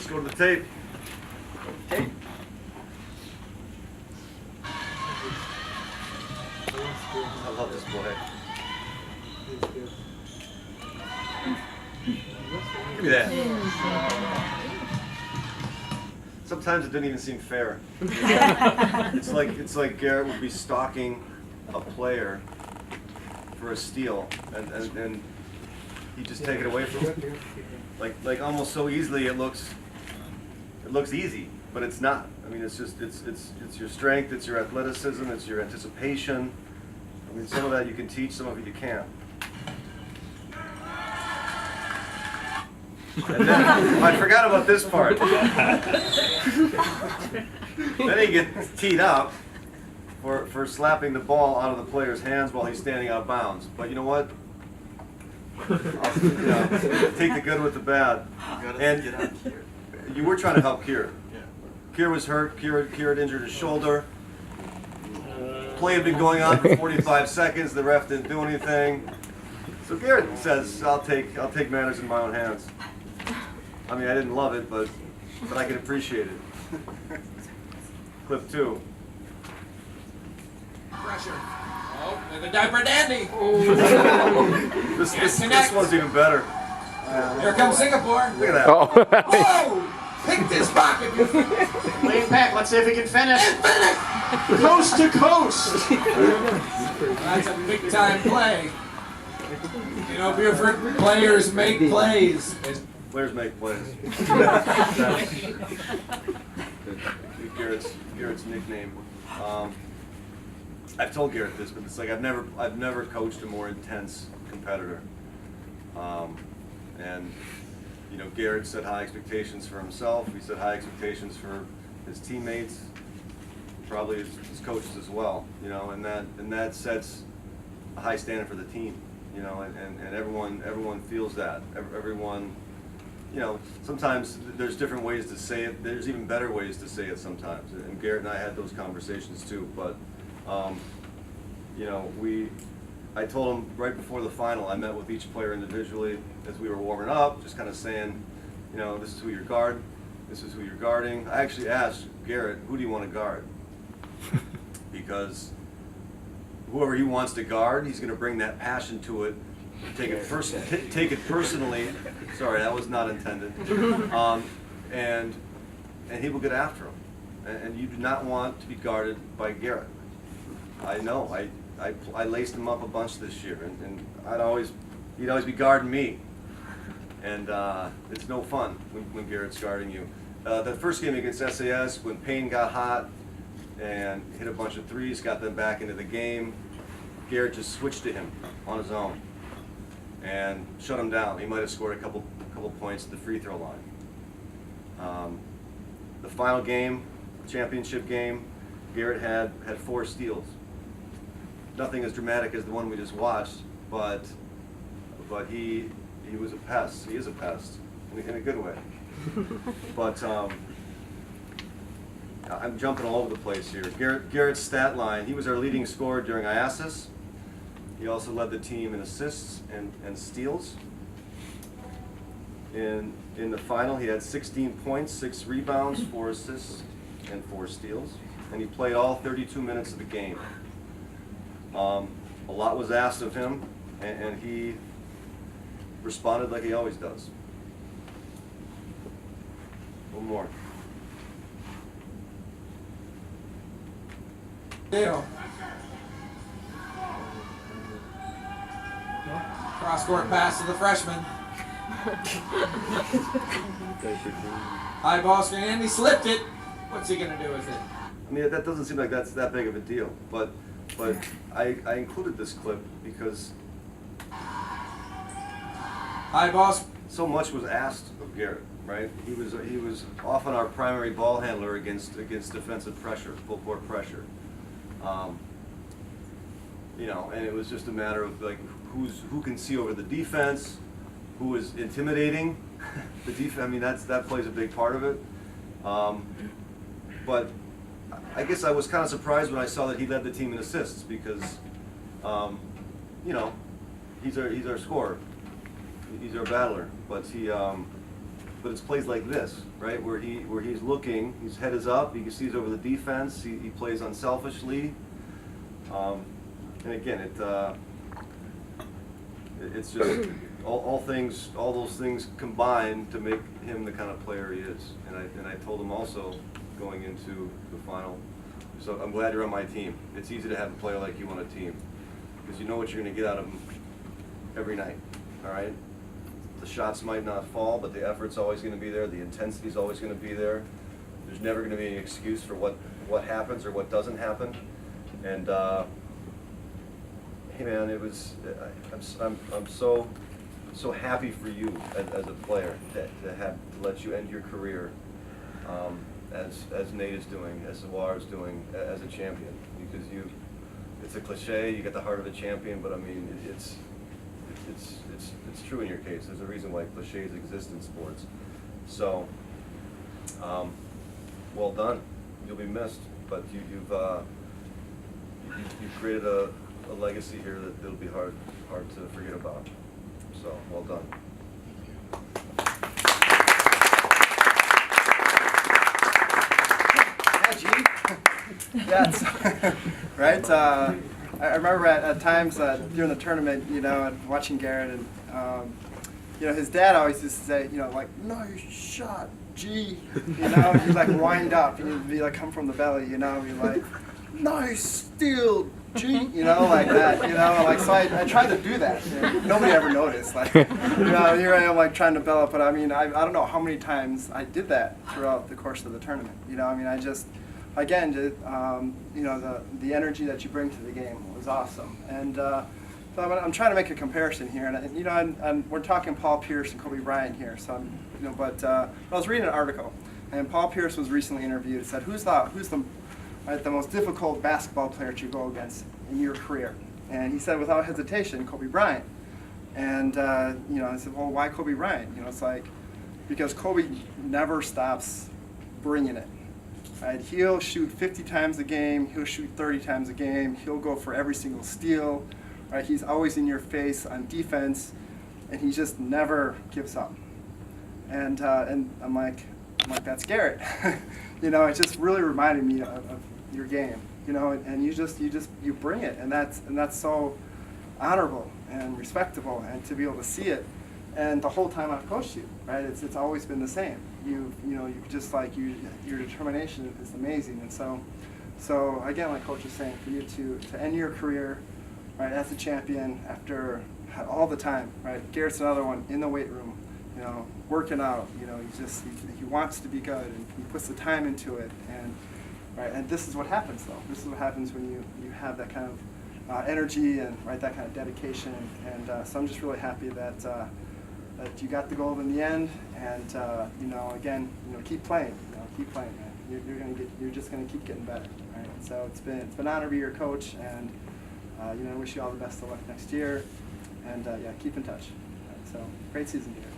Let's go to the tape. Tape. I love this boy. Give me that. Sometimes it didn't even seem fair. It's like Garrett would be stalking a player for a steal, and he'd just take it away from him. Like almost so easily it looks easy, but it's not. I mean, it's your strength, it's your athleticism, it's your anticipation. I mean, some of that you can teach, some of it you can't. And then, I forgot about this part. Then he gets teed up for slapping the ball out of the player's hands while he's standing out of bounds. But you know what? Take the good with the bad. And you were trying to help Kier. Kier was hurt. Kier had injured his shoulder. Play had been going on for 45 seconds. The ref didn't do anything. So Garrett says, "I'll take matters in my own hands." I mean, I didn't love it, but I can appreciate it. Clip 2. Pressure. Oh, with a diaper dandy. This one's even better. Here comes Singapore. Look at that. Oh. Whoa! Picked his pocket. Lay it back. Let's see if he can finish. Coast to coast. That's a big time play. You know, Buford, players make plays. Players make plays. Garrett's nickname. I've told Garrett this, but it's like I've never coached a more intense competitor. And you know, Garrett set high expectations for himself. He set high expectations for his teammates, probably his coaches as well. You know, and that sets a high standard for the team. You know, and everyone feels that. Everyone. You know, sometimes there's different ways to say it. There's even better ways to say it sometimes. And Garrett and I had those conversations too. But, you know, I told him right before the final, I met with each player individually as we were warming up, just kind of saying, you know, this is who you're guarding. This is who you're guarding. I actually asked Garrett, who do you want to guard? Because whoever he wants to guard, he's going to bring that passion to it. Take it personally. Sorry, that was not intended. And he will get after him. And you do not want to be guarded by Garrett. I know. I laced him up a bunch this year, and he'd always be guarding me. And it's no fun when Garrett's guarding you. The first game against SAS, when Payne got hot and hit a bunch of threes, got them back into the game, Garrett just switched to him on his own and shut him down. He might have scored a couple points at the free throw line. The final game, championship game, Garrett had 4 steals. Nothing as dramatic as the one we just watched, but he was a pest. He is a pest in a good way. But I'm jumping all over the place here. Garrett's stat line, he was our leading scorer during IASIS. He also led the team in assists and steals. In the final, he had 16 points, 6 rebounds, 4 assists, and 4 steals. And he played all 32 minutes of the game. A lot was asked of him, and he responded like he always does. One more. Deal. Cross-court pass to the freshman. High ball screen, and he slipped it. What's he gonna do with it? I mean, that doesn't seem like that's that big of a deal, but I included this clip because High ball. so much was asked of Garrett, right? He was often our primary ball handler against defensive pressure, full court pressure. You know, and it was just a matter of like who can see over the defense, who is intimidating the defense. I mean, that plays a big part of it. But I guess I was kind of surprised when I saw that he led the team in assists because, you know, he's our scorer, he's our battler. But he but it's plays like this, right, where he's looking, his head is up, he sees over the defense, he plays unselfishly, and again, it's just all those things combined to make him the kind of player he is. And I told him also going into the final, so I'm glad you're on my team. It's easy to have a player like you on a team because you know what you're going to get out of him every night. All right. The shots might not fall, but the effort's always going to be there. The intensity's always going to be there. There's never going to be any excuse for what happens or what doesn't happen. And hey man, it was. I'm so happy for you as a player to let you end your career as Nate is doing, as Zawar is doing, as a champion. Because it's a cliche. You get the heart of a champion, but I mean it's true in your case. There's a reason why cliches exist in sports. So, well done. You'll be missed, but you've created a legacy here that it'll be hard to forget about. So, well done. Yeah, right. I remember at times during the tournament, and watching Garrett, and his dad always used to say, like, nice shot, G. He'd like wind up, and he'd be like, come from the belly, he'd like, nice steal, G, like that, like, so I tried to do that. Nobody ever noticed, like, here I am, like, trying to bellow, but I mean, I don't know how many times I did that throughout the course of the tournament. I just, again, the energy that you bring to the game was awesome. And so I'm trying to make a comparison here, and we're talking Paul Pierce and Kobe Bryant here. So but I was reading an article, and Paul Pierce was recently interviewed. It said, who's the most difficult basketball player to go against in your career? And he said, without hesitation, Kobe Bryant. And I said, well, why Kobe Bryant? It's like, because Kobe never stops bringing it. Right? He'll shoot 50 times a game, he'll shoot 30 times a game, he'll go for every single steal. Right? He's always in your face on defense, and he just never gives up. And I'm like, that's Garrett. It just really reminded me of your game. And you bring it, and that's so honorable and respectable, and to be able to see it. And the whole time I've coached you, right? It's always been the same. You just like your determination is amazing. And so again, like Coach was saying, for you to end your career, right, as a champion after all the time, right? Garrett's another one in the weight room, working out. He wants to be good, and he puts the time into it. And right, and this is what happens though. This is what happens when you have that kind of energy and right, that kind of dedication. And so I'm just really happy that you got the gold in the end, and again, keep playing, keep playing, man. You're just gonna keep getting better, right? So it's been an honor to be your coach, and I wish you all the best of luck next year, and yeah, keep in touch. Right, so great season, Garrett.